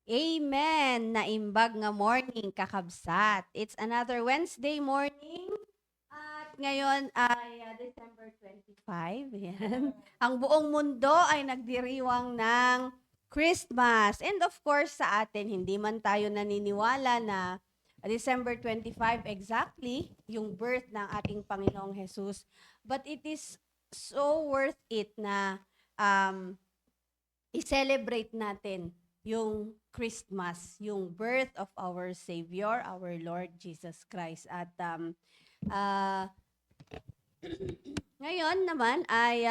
Amen. Naimbag nga morning, kakabsat. It's another Wednesday morning. At ngayon ay December 25. Yan. Ang buong mundo ay nagdiriwang ng Christmas. And of course, sa atin, hindi man tayo naniniwala na December 25 exactly yung birth ng ating Panginoong Jesus. But it is so worth it na um, i-celebrate natin yung Christmas, yung birth of our Savior, our Lord Jesus Christ. At ah, ngayon naman ay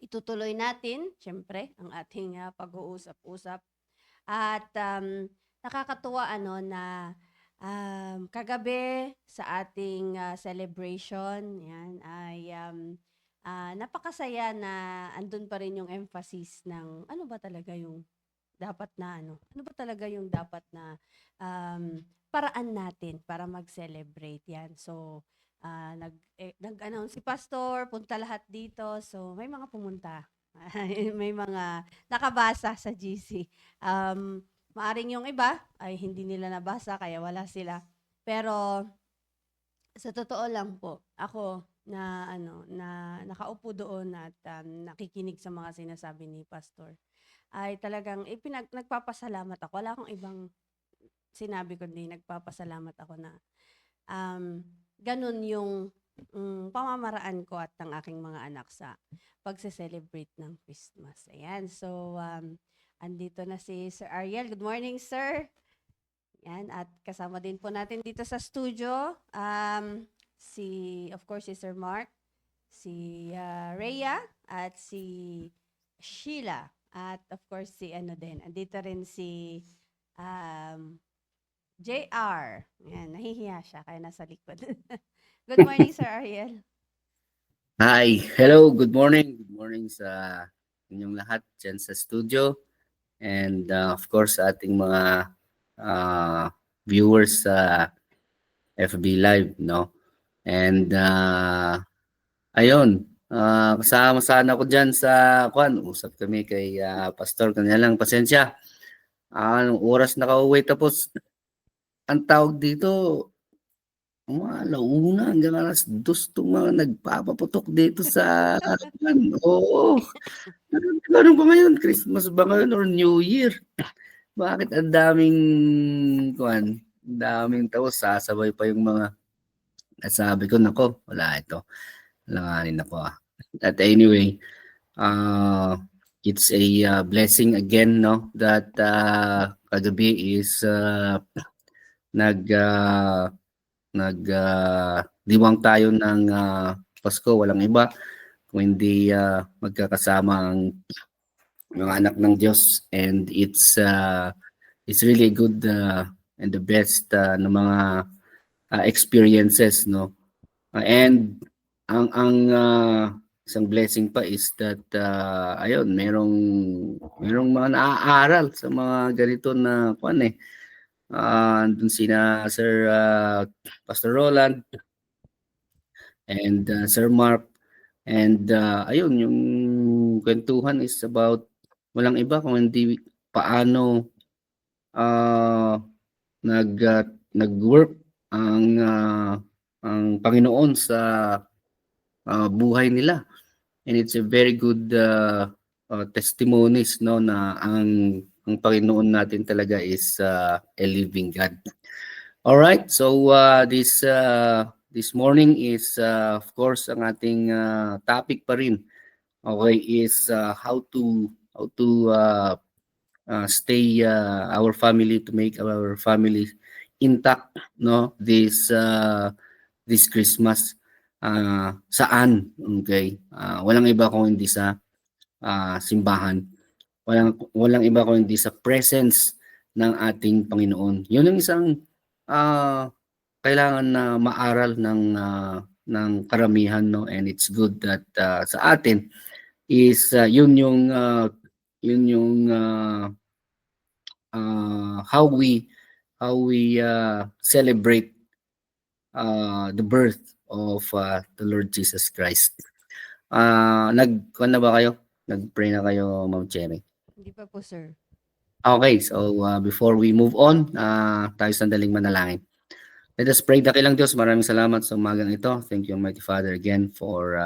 itutuloy natin, syempre, ang ating pag-uusap-usap. At nakakatuwa na kagabi sa ating celebration, yan, ay napakasaya na andun pa rin yung emphasis ng ano ba talaga yung dapat na ano ba talaga yung dapat na paraan natin para mag-celebrate yan. So, nag-announce si Pastor, punta lahat dito. So, may mga pumunta. May mga nakabasa sa GC. Maaring yung iba ay hindi nila nabasa kaya wala sila. Pero sa totoo lang po, ako na nakaupo doon at nakikinig sa mga sinasabi ni Pastor ay talagang nagpapasalamat ako. Wala akong ibang sinabi kundi nagpapasalamat ako na ganun yung pamamaraan ko at ng aking mga anak sa pagse-celebrate ng Christmas. Ayan. So, andito na si Sir Ariel. Good morning, sir. Yan. At kasama din po natin dito sa studio, of course, si Sir Mark, si Rhea, at si Sheila. At of course, si ano din. Andito rin si JR. Yan, nahihiya siya kaya nasa likod. Good morning, Sir Ariel. Hi, hello, good morning. Good morning sa inyong lahat dyan sa studio. And of course sa ating mga viewers sa FB Live, no? And ayun, kasama sana ako dyan sa usap kami kay Pastor, kanya lang, pasensya. Anong oras nakauwi tapos ang tawag dito, mga alauna hanggang alas 2 'tong mga nagpapaputok dito sa oo. Ano ba ngayon, Christmas ba ngayon or New Year? Bakit ang daming ang daming tao, sasabay pa yung mga nasabi ko, naku, wala ito, alanganin ako, At anyway, it's a blessing again, no, that kagabi is nag diwang tayo ng Pasko, walang iba kung hindi magkakasama ang mga anak ng Diyos, and it's really good and the best ng mga experiences, no. And ang isang blessing pa is that ayun, merong mga naaaral sa mga ganito na dun sina Sir Pastor Roland and Sir Mark, and ayun, yung kwentuhan is about walang iba kung hindi paano nag-work ang Panginoon sa buhay nila, and it's a very good testimonies, no, na ang Panginoon natin talaga is a living God. All right, so this morning is of course ang ating topic pa rin, okay, is how to stay our family, to make our family intact, no, this Christmas. Saan? Okay, walang iba kung hindi sa simbahan, walang iba kung hindi sa presence ng ating Panginoon. Yun ang isang kailangan na maaral ng karamihan, no, and it's good that sa atin is yun yung how we celebrate the birth of the Lord Jesus Christ. Na ba kayo? Nag-pray na kayo, Ma'am Cherry? Hindi pa po, sir. Okay, so before we move on, tayo sandaling manalangin. Let us pray. Dakilang Diyos, maraming salamat sa umagang ito. Thank you, Almighty Father, again for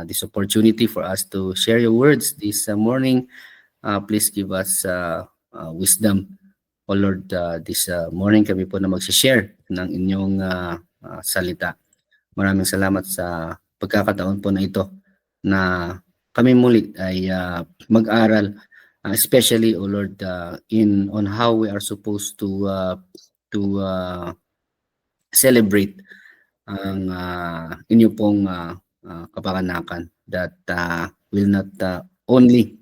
this opportunity for us to share your words this morning. Please give us wisdom. O Lord, this morning kami po na mag-share ng inyong salita. Maraming salamat sa pagkakataon po na ito na kami muli ay mag-aral, especially, O Lord, on how we are supposed to celebrate ang inyo pong kapanganakan that will not only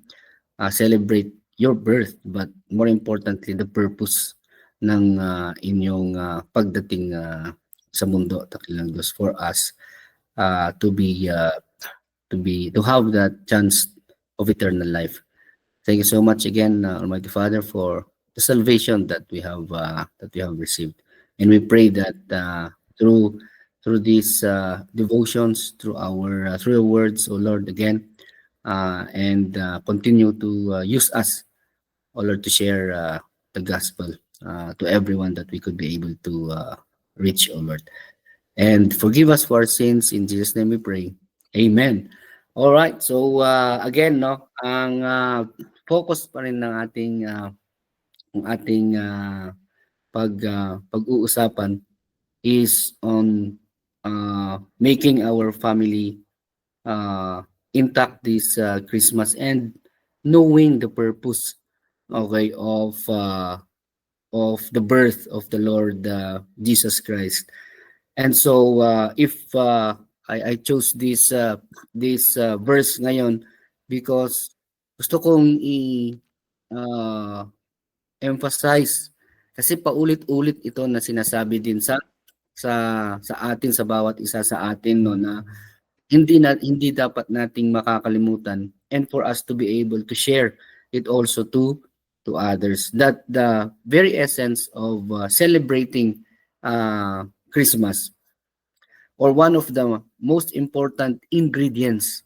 celebrate your birth but more importantly the purpose ng inyong pagdating sa mundo, Dakilang Diyos, for us to have that chance of eternal life. Thank you so much again, Almighty Father, for the salvation that we have received, and we pray that through these devotions, through your words, O Lord, again, and continue to use us, O Lord, to share the gospel to everyone that we could be able to reach, O Lord. And forgive us for our sins. In Jesus' name we pray. Amen. All right. So again, no, ang focus pa rin ng ating pag-uusapan is on making our family intact this Christmas and knowing the purpose, okay, of the birth of the Lord Jesus Christ. And so if I chose this verse ngayon because gusto kong emphasize kasi paulit-ulit ito na sinasabi din sa atin, sa bawat isa sa atin, no, na hindi dapat nating makakalimutan, and for us to be able to share it also to others, that the very essence of celebrating Christmas, or one of the most important ingredients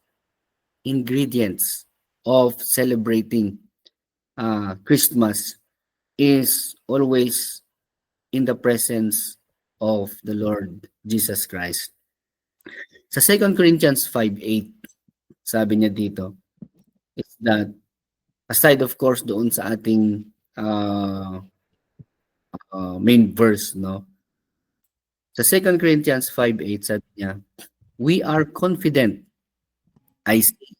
of celebrating Christmas, is always in the presence of the Lord Jesus Christ. Sa 2 Corinthians 5:8, sabi niya dito, is that aside of course doon sa ating main verse, no? Sa 2 Corinthians 5:8, sabi niya, we are confident, I say,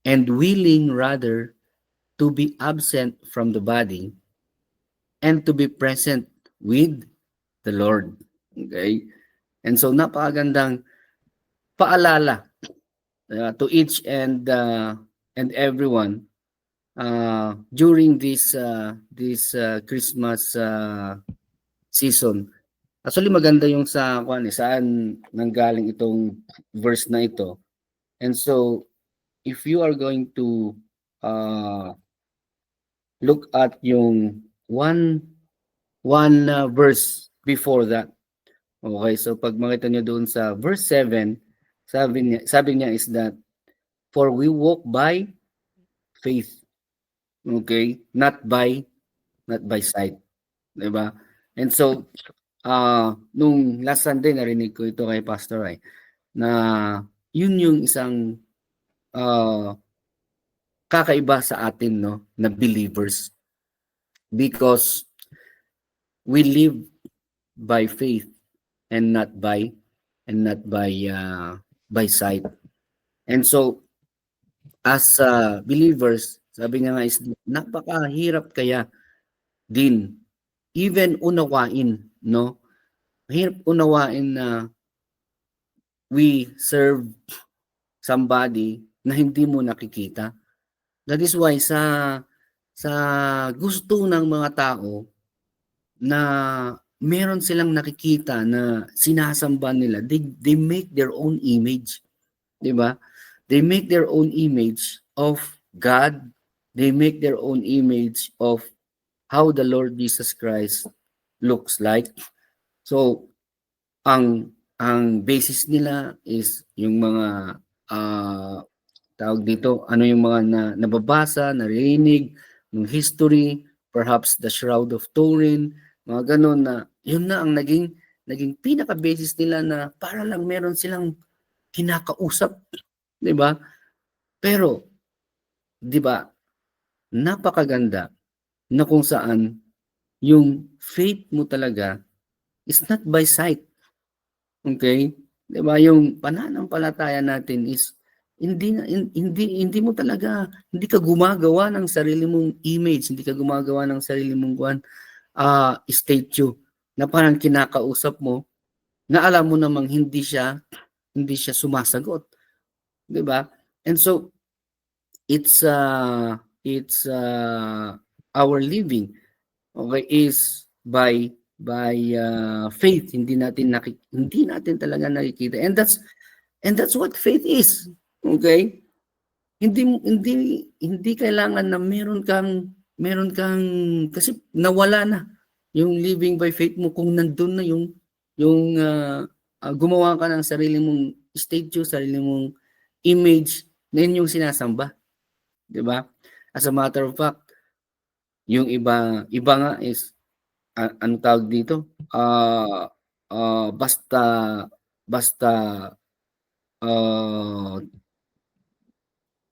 and willing rather to be absent from the body and to be present with the Lord. Okay? And so napakagandang paalala to each and everyone during this Christmas season. Actually maganda yung saan nanggaling itong verse na ito. And so if you are going to look at yung one verse before that. Okay, so pag makita niyo doon sa verse 7, sabi niya is that for we walk by faith. Okay? Not by sight. 'Di ba? And so nung last Sunday narinig ko ito kay Pastor Ay na yun yung isang kakaiba sa atin, no, na believers, because we live by faith and not by sight. And so as believers, sabi niya nga is napakahirap kaya din even unawain, no? Mahirap unawain na we serve somebody na hindi mo nakikita. That is why sa gusto ng mga tao na meron silang nakikita na sinasamba nila, they make their own image. 'Di ba? They make their own image of God. They make their own image of how the Lord Jesus Christ looks like. So ang basis nila is yung mga tawag dito, ano yung mga nababasa, narinig, ng history, perhaps the Shroud of Turin, mga ganun na yun na ang naging pinaka-basis nila na para lang meron silang kinakausap, 'di ba? Pero 'di ba, napakaganda na kung saan yung faith mo talaga is not by sight. Okay? 'Di ba, yung pananampalataya natin is hindi mo talaga hindi ka gumagawa ng sarili mong image, hindi ka gumagawa ng sarili mong statue na parang kinakausap mo na alam mo namang hindi siya sumasagot, 'di ba? And so it's our living, okay, is by faith. Hindi natin talaga nakikita, and that's what faith is. Okay? Hindi kailangan na meron kang kasi nawala na yung living by faith mo kung nandun na yung gumawa ka ng sarili mong statue, sarili mong image na yun yung sinasamba, 'di ba? As a matter of fact, yung iba nga is ano tawag dito? Basta basta ah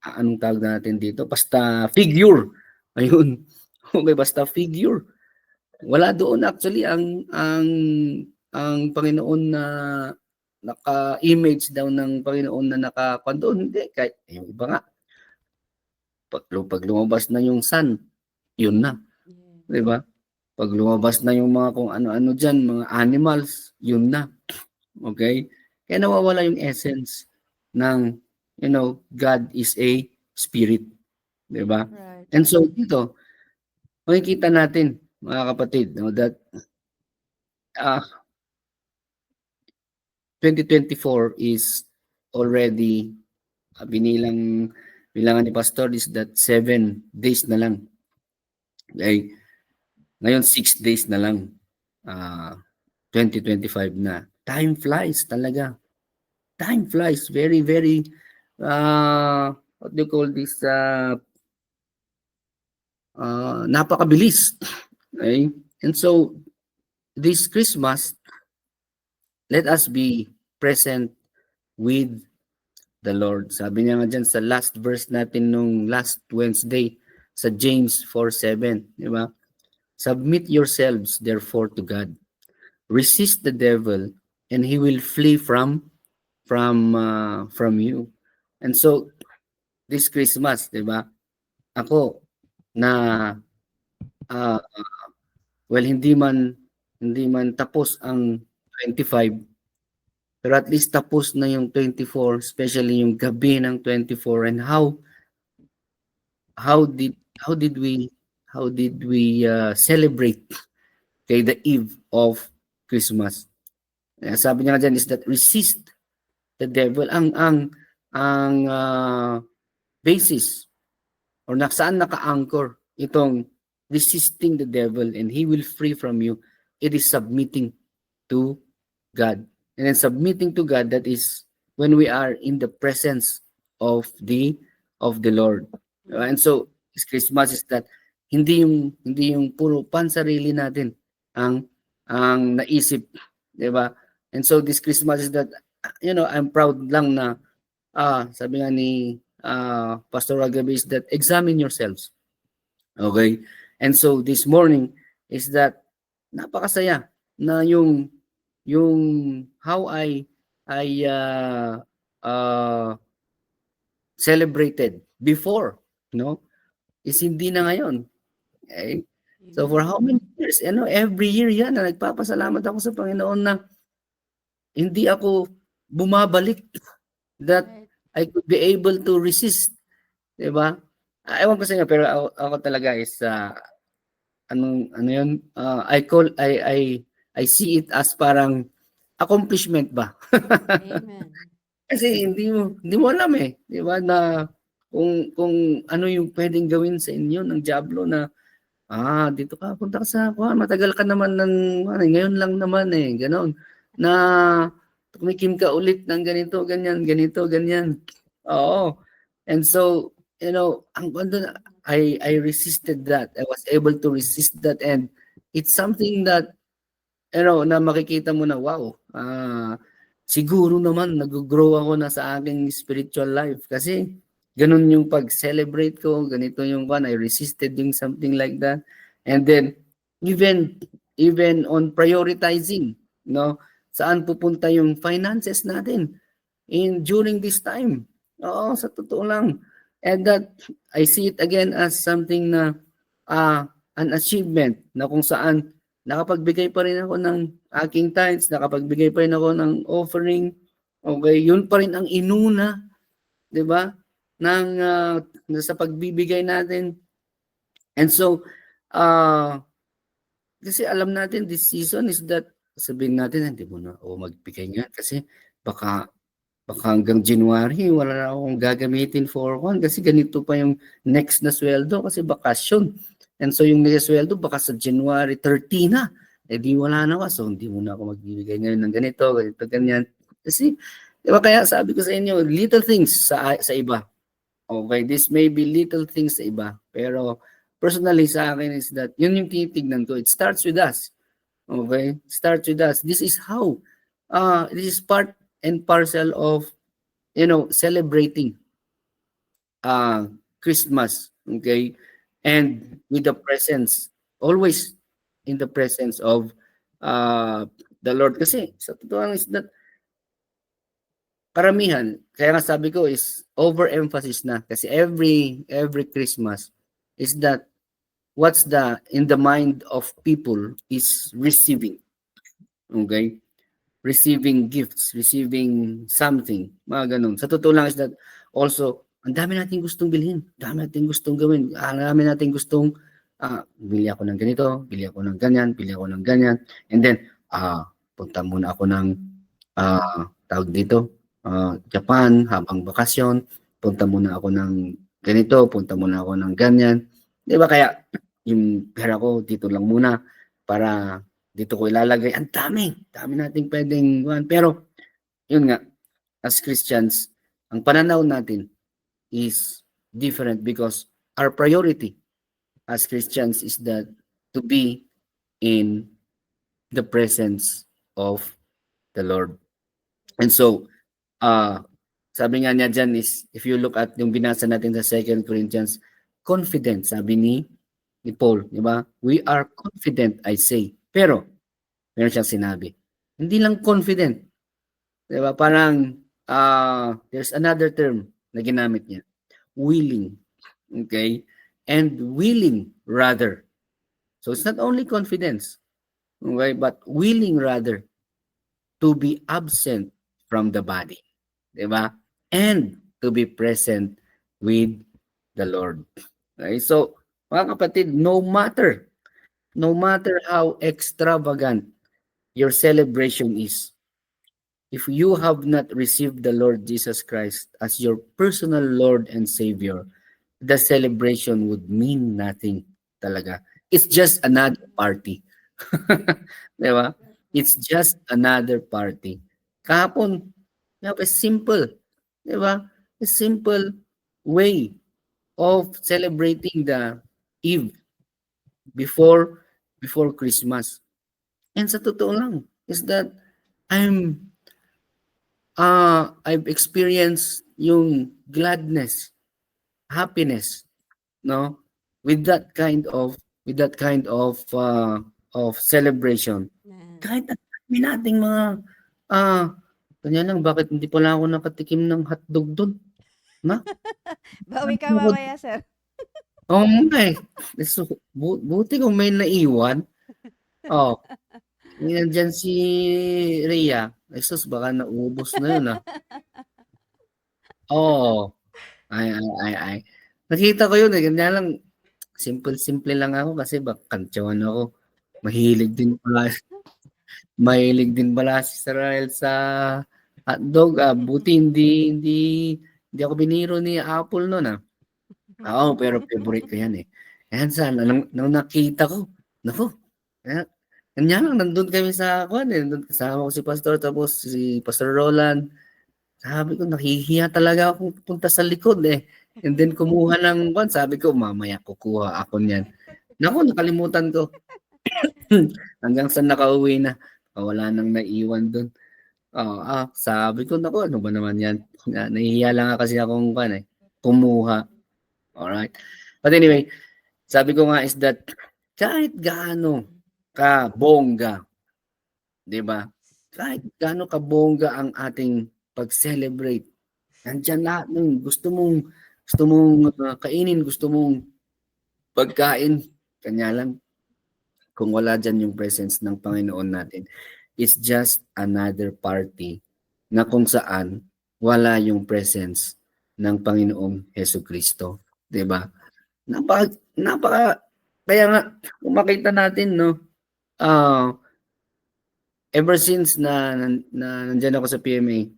anong tawag natin dito? Basta figure. Ayun. Okay, basta figure. Wala doon actually ang Panginoon na naka-image daw ng Panginoon na nakakuwan doon. Hindi, kahit yung iba nga, pag lumabas na yung sun, yun na, Yes. 'di ba? Pag lumabas na yung mga kung ano-ano diyan, mga animals, yun na. Okay? Kaya nawawala yung essence ng, God is a spirit, 'di ba? Right. And so dito, makikita natin mga kapatid, no, that 2024 is already bilangan ni Pastor is that 7 days na lang. Okay? Ngayon 6 days na lang. 2025 na. Time flies talaga. Time flies very, very what do you call this, napakabilis. Okay? And so this Christmas, let us be present with the Lord. Sabi niya nga dyan sa last verse natin nung last Wednesday sa James 4:7, di ba? Submit yourselves therefore to God. Resist the devil and he will flee from you. And so this Christmas, 'di ba? Ako na uh, well hindi man tapos ang 25, pero at least tapos na yung 24, especially yung gabi ng 24, and how did we celebrate the eve of Christmas. Sabi niya diyan is that resist the devil. Ang basis or saan naka-anchor itong resisting the devil and he will free from you, it is submitting to God. And then submitting to God, that is when we are in the presence of the Lord. And so this Christmas is that hindi yung puro pansarili natin ang naisip, 'di ba? And so this Christmas is that I'm proud lang na sabi nga ni Pastor Agabi is that examine yourselves. Okay? And so this morning is that napakasaya na yung how I celebrated before, is hindi na ngayon. Okay? So for how many years? Every year yan na nagpapasalamat ako sa Panginoon na hindi ako bumabalik, that I could be able to resist, 'di ba? Ewan ko sa inyo, pero ako talaga is ano yun? I see it as parang accomplishment ba? Amen. Kasi hindi mo alam 'di ba, na kung ano yung pwedeng gawin sa inyo ng diablo na dito ka, punta ka sa matagal ka naman ngayon lang naman gano'n. Na tumikim ka ulit ng ganito, ganyan. Oo. And so, ang I resisted that. I was able to resist that, and it's something that na makikita mo na, wow, siguro naman nag-grow ako na sa aking spiritual life kasi ganun yung pag-celebrate ko, ganito yung I resisted yung something like that. And then even on prioritizing, no, saan pupunta yung finances natin during this time. Oo, sa totoo lang. And that I see it again as something na an achievement na kung saan nakapagbigay pa rin ako ng aking tithes, nakapagbigay pa rin ako ng offering. Okay, yun pa rin ang inuna, 'di ba? Sa pagbibigay natin. And so kasi alam natin this season is that sabihin natin hindi mo na ako magbigay nga kasi baka hanggang January wala na akong gagamitin for kasi ganito pa yung next na sweldo kasi bakasyon. And so yung next sweldo baka sa January 30 na. Eh di wala na ako. So hindi mo na ako magbibigay ngayon ng ganito, ganyan. Kasi, di ba kaya sabi ko sa inyo, little things sa iba. Okay, this may be little things sa iba. Pero personally sa akin is that yun yung tinitignan ko. It starts with us. Okay? Starts with us. This is how. This is part and parcel of celebrating Christmas, okay, and with the presence, always in the presence of the Lord. Kasi sa totoo lang is that karamihan, kaya nga sabi ko is overemphasis na kasi every Christmas is that what's in the mind of people is receiving, okay, receiving gifts, receiving something, mga ganun. Sa totoo lang is that also, ang dami nating gustong bilhin, dami nating gustong gawin, ang dami nating gustong, bili ako ng ganito, bili ako ng ganyan, bili ako ng ganyan, and then, punta muna ako ng, tawag dito, Japan, habang bakasyon, punta muna ako ng ganito, punta muna ako ng ganyan. Di ba kaya, yung pera ko, dito lang muna, para dito ko ilalagay. Ang dami nating pwedeng pero yun nga, as Christians, ang pananaw natin is different because our priority as Christians is that to be in the presence of the Lord. And so, sabi nga niya dyan is, if you look at yung binasa natin sa 2 Corinthians, confident, sabi ni Paul, di ba? We are confident, I say. Pero, meron siyang sinabi. Hindi lang confident. Di ba? Parang, there's another term na ginamit niya. Willing. Okay? And willing rather. So, it's not only confidence. Okay? But willing rather to be absent from the body. Di ba? And to be present with the Lord. Okay? So, mga kapatid, no matter how extravagant your celebration is, if you have not received the Lord Jesus Christ as your personal Lord and Savior, the celebration would mean nothing talaga. It's just another party. Di ba? It's just another party. Kahapon, a simple, di ba? A simple way of celebrating the Eve before Christmas. And sa totoo lang is that I've experienced yung gladness, happiness, no, with that kind of celebration. Yan. Kahit ang dami nating mga kanya lang bakit hindi pala ako nakatikim ng hotdog doon, na? Bawi ka mamaya, sir. Oo nga eh. So, buti kung may naiwan. Oh, nandiyan si Rhea. Jesus, baka naubos na yun Oo. Ay. Nakita ko yun eh. Ganyan lang, simple lang ako kasi kantsawan ako. Mahilig din pala si Israel sa hotdog. Buti hindi ako biniro ni Apple noon Oo, pero favorite ko yan eh. Ayan sana, nung nakita ko, naku, kanya lang, nandun kami sa nandun kasama ko si Pastor, tapos si Pastor Roland. Sabi ko, nahihiya talaga ako punta sa likod eh. And then kumuha ng kwan, sabi ko, mamaya kukuha ako niyan. Naku, nakalimutan ko. Hanggang sa nakauwi na, wala nang naiwan dun. Sabi ko, naku, ano ba naman yan? Nahihiya lang nga kasi akong kwan kumuha. Alright. But anyway, sabi ko nga is that kahit gaano ka bongga, 'di ba? Kahit gaano ka bongga ang ating pag-celebrate, nandiyan lahat ng gusto mong kainin, gusto mong pagkain, kanya lang kung wala diyan yung presence ng Panginoon natin, it's just another party na kung saan wala yung presence ng Panginoong Hesukristo, 'di ba? Napaka kaya nga kung makita natin 'no, ever since na nandiyan ako sa PMA,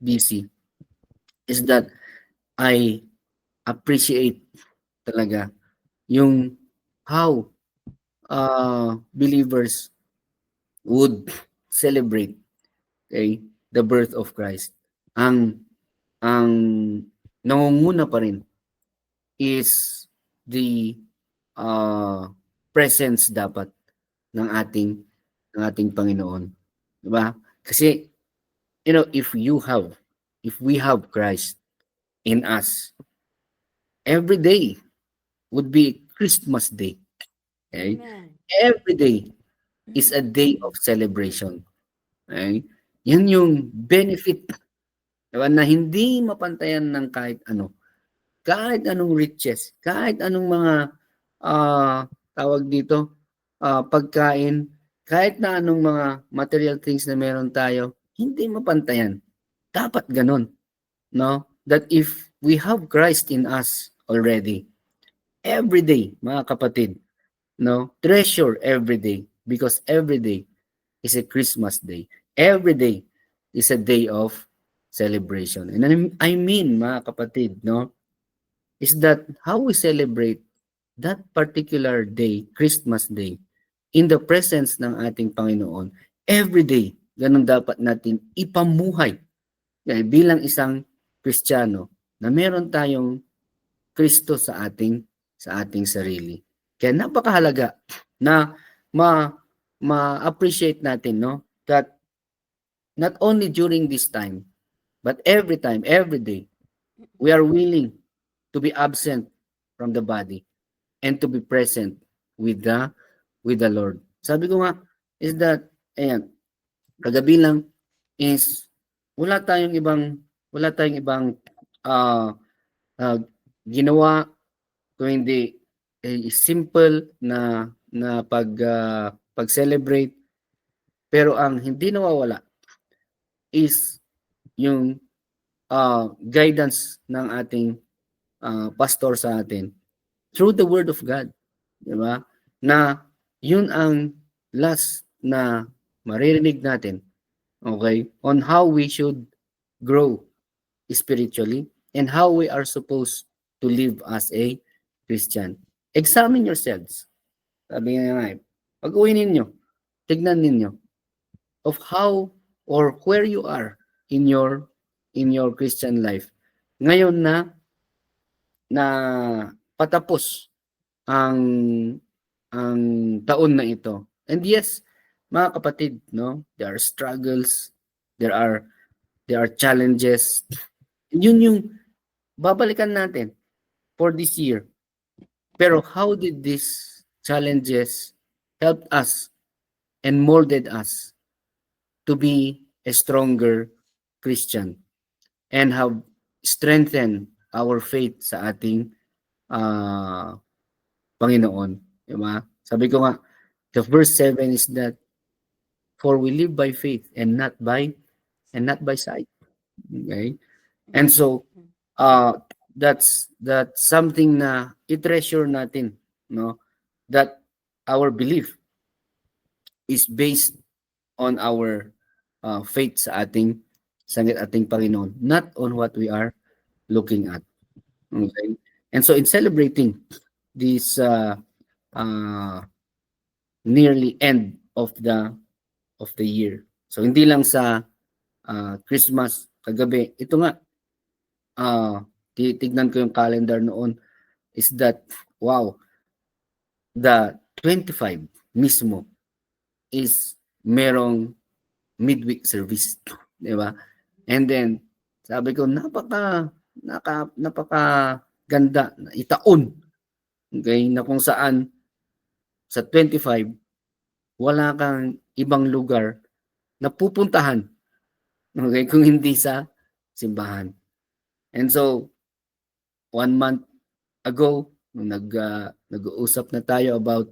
BC, is that I appreciate talaga yung how believers would celebrate, okay, the birth of Christ. Ang nangunguna pa rin is the presence dapat ng ating Panginoon, 'di ba? Kasi if we have Christ in us, every day would be Christmas day. Okay? Amen. Every day is a day of celebration. Okay? Yan yung benefit, diba, na hindi mapantayan ng kahit ano. Kahit anong riches, kahit anong mga tawag dito, pagkain, kahit na anong mga material things na meron tayo, hindi mapantayan. Dapat ganun, no? That if we have Christ in us already, every day, mga kapatid, no? Treasure every day because every day is a Christmas day. Every day is a day of celebration. And I mean, mga kapatid, no? Is that how we celebrate that particular day, Christmas Day, in the presence ng ating Panginoon, every day, ganun dapat natin ipamuhay. Bilang isang Kristiyano, na meron tayong Kristo sa ating sarili. Kaya napakahalaga na ma-appreciate natin, no, that not only during this time, but every time, every day, we are willing to be absent from the body and to be present with the Lord. Sabi ko nga is that kagabi lang is wala tayong ibang ginawa kung hindi simple na pag-celebrate, pero ang hindi nawawala is yung guidance ng ating pastor sa atin through the word of God, di ba? Na yun ang last na maririnig natin, okay, on how we should grow spiritually and how we are supposed to live as a Christian. Examine yourselves. Sabi nga pag-uwi ninyo, tignan ninyo of how or where you are in your Christian life. Ngayon na patapos ang taon na ito. And yes, mga kapatid, no, there are struggles, there are challenges. Yun yung babalikan natin for this year. Pero how did these challenges help us and molded us to be a stronger Christian and have strengthened our faith sa ating Panginoon, di ba? Sabi ko nga, the verse 7 is that for we live by faith and not by sight. Okay? And so that's something na i-treasure natin, no? That our belief is based on our faith sa ating Panginoon, not on what we are looking at. Okay? And so in celebrating this nearly end of the year. So hindi lang sa Christmas kagabi, ito nga titignan ko yung calendar noon is that, wow, the 25 mismo is merong midweek service, di ba? And then, sabi ko, napaka ganda na itaon, okay, na kung saan sa 25, wala kang ibang lugar na pupuntahan, okay, kung hindi sa simbahan. And so, 1 month ago, nung nag-uusap na tayo about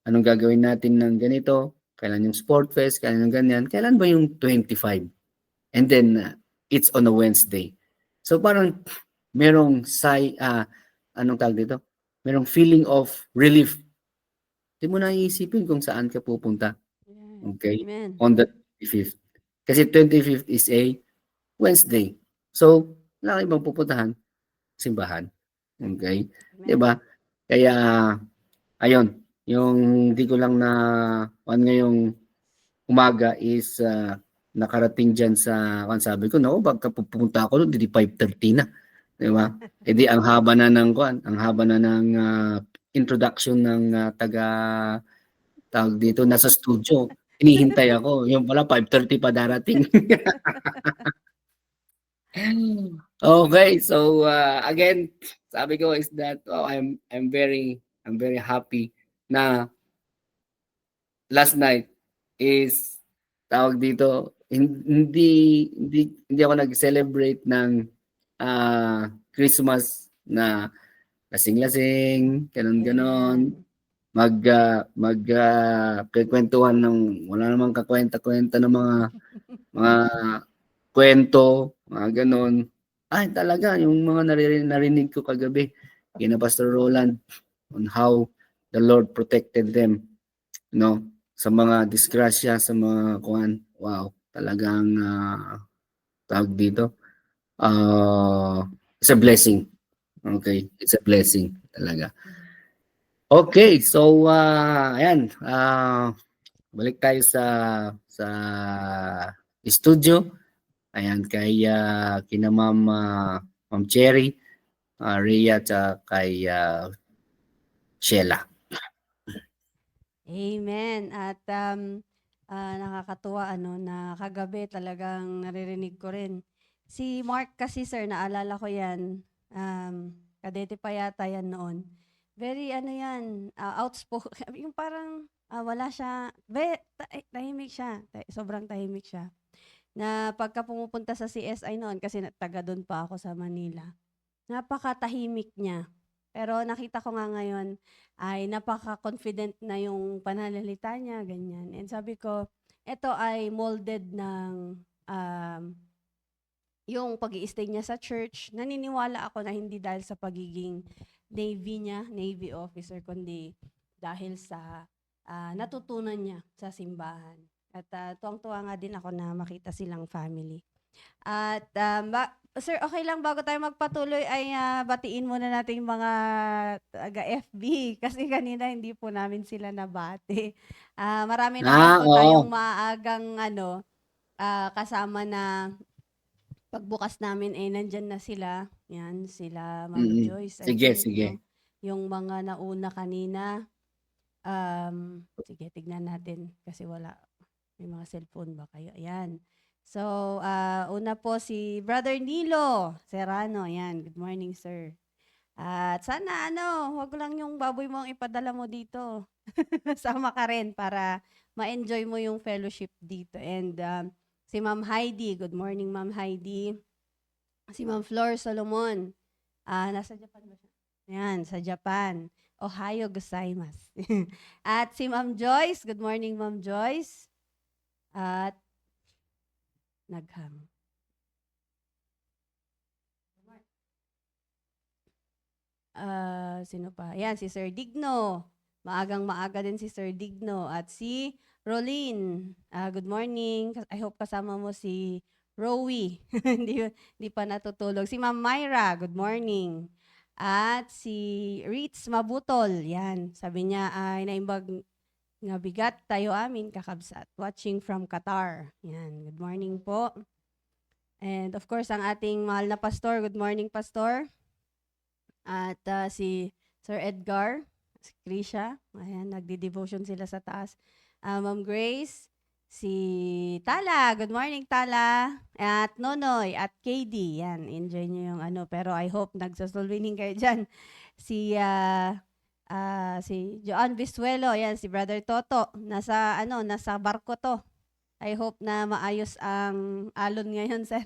anong gagawin natin ng ganito, kailan yung sport fest, kailan yung ganyan, kailan ba yung 25? And then, it's on a Wednesday. So parang merong anong tawag dito? Merong feeling of relief. Hindi mo na iisipin kung saan ka pupunta. Yan. Okay? Amen. On the 25th. Kasi 25th is a Wednesday. So, wala kang ibang pupuntahan. Simbahan. Okay? Amen. Diba? Kaya, ayun. Yung di ko lang na ngayong umaga is nakarating dyan sa, sabi ko, no, pagka pupunta ako doon, di 5:30 na. Di ba? E di ang haba na ng introduction ng tawag dito, nasa studio. Hinihintay ako. Yung pala, 5:30 pa darating. Okay, so again, sabi ko is that I'm very happy na last night is tawag dito, hindi ako nag-celebrate ng Christmas na lasing-lasing, ganon-ganon, Ayan. kwentuhan ng wala namang kakwenta-kwenta ng mga kwento, mga ganon. Ay, talaga, yung mga narinig ko kagabi, kina Pastor Roland, on how the Lord protected them, no? Sa mga disgrasya, sa mga kuwan. Wow, talagang tawag dito. It's a blessing. Okay, it's a blessing talaga. Okay, so ayan, balik tayo sa studio. Ayan, kina Ma'am Cherry, Rhea, at kay Sheila. Amen. At nakakatuwa na kagabi talagang naririnig ko rin. Si Mark kasi sir, naalala ko yan, kadete pa yata yan noon. Very yan, outspoken, yung parang wala siya, tahimik siya, sobrang tahimik siya. Na pagka pumupunta sa CSI noon, kasi taga doon pa ako sa Manila, napakatahimik niya. Pero nakita ko nga ngayon ay napaka-confident na yung pananalita niya, ganyan. And sabi ko, ito ay molded ng yung pag-i-stay niya sa church. Naniniwala ako na hindi dahil sa pagiging Navy officer, kundi dahil sa natutunan niya sa simbahan. At tuwang-tuwa nga din ako na makita silang family. At sir, okay lang bago tayo magpatuloy ay batiin muna natin yung mga taga-FB kasi kanina hindi po namin sila nabati. Marami naman po tayong Oo. maagang kasama na pagbukas namin nandyan na sila. Yan, sila Ma'am Joyce, I Sige, think, sige. no? Yung mga nauna kanina. Sige, tignan natin kasi wala. May mga cellphone ba kayo? Ayan. So, una po si Brother Nilo Serrano. Ayan, good morning, sir. At sana wag lang yung baboy mo ang ipadala mo dito. Sama ka rin para ma-enjoy mo yung fellowship dito. And si Ma'am Heidi, good morning Ma'am Heidi. Si Ma'am Flor Solomon, nasa Japan ba siya? Ayan, sa Japan. Ohio gozaimasu. At si Ma'am Joyce, good morning Ma'am Joyce. At naghang. Sino pa? Ayan, si Sir Digno. Maagang maaga din si Sir Digno. At si Rolene. Good morning. I hope kasama mo si Rowie. hindi pa natutulog. Si Ma'am Myra, good morning. At si Ritz Mabutol. Yan. Sabi niya ay naimbag nga bigat tayo amin kakabsat. Watching from Qatar. Yan. Good morning po. And of course, ang ating mahal na pastor. Good morning, pastor. At si Sir Edgar, si Krisha. Ayan, nagdi-devotion sila sa taas. Ma'am Grace, si Tala. Good morning, Tala. At Nonoy, at KD. Yan, enjoy nyo yung ano. Pero I hope nagsasolwining kayo dyan. Si Joan Visuelo, yan, si Brother Toto. Nasa barko to. I hope na maayos ang alon ngayon, sir.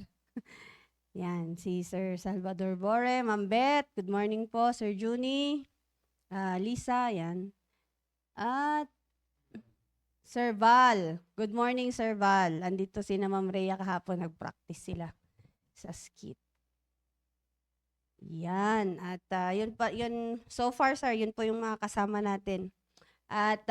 Yan, si Sir Salvador Bore, Ma'am Beth, good morning po, Sir Juni, Lisa, yan. At Sir Val, good morning, Sir Val. Andito si na Ma'am Rhea kahapon, nag-practice sila sa skit. Yan, at yun, so far, sir, yun po yung mga kasama natin. At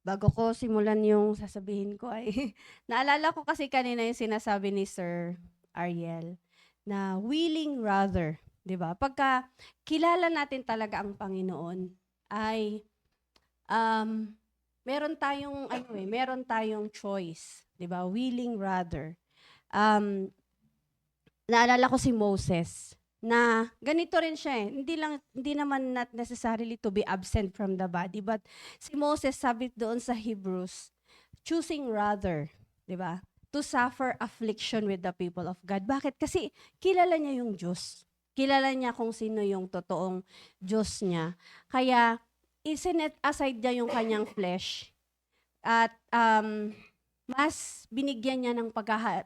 bago ko simulan yung sasabihin ko ay, naalala ko kasi kanina yung sinasabi ni Sir Ariel, na willing rather, 'di ba? Pagka kilala natin talaga ang Panginoon, ay meron tayong choice, 'di ba? Willing rather. Naalala ko si Moses na ganito rin siya eh. Hindi naman not necessarily to be absent from the body, but si Moses sabi doon sa Hebrews, choosing rather, 'di ba? To suffer affliction with the people of God. Bakit? Kasi kilala niya yung Diyos. Kilala niya kung sino yung totoong Diyos niya. Kaya, isinet aside niya yung kanyang flesh. At mas binigyan niya ng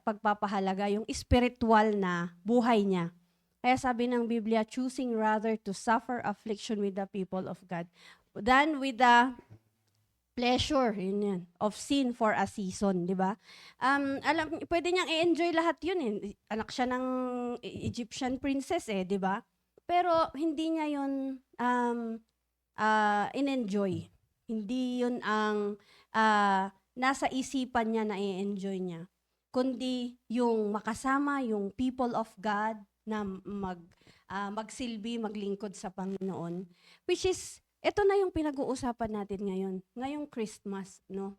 pagpapahalaga yung spiritual na buhay niya. Kaya sabi ng Biblia, choosing rather to suffer affliction with the people of God than with the pleasure, yun yan, of sin for a season, di ba? Pwede niyang i-enjoy lahat yun eh. Anak siya ng Egyptian princess eh, di ba? Pero hindi niya yun in-enjoy. Hindi yun ang nasa isipan niya na i-enjoy niya. Kundi yung makasama yung people of God na magsilbi, maglingkod sa Panginoon. Which is, ito na yung pinag-uusapan natin ngayon. Ngayong Christmas, no?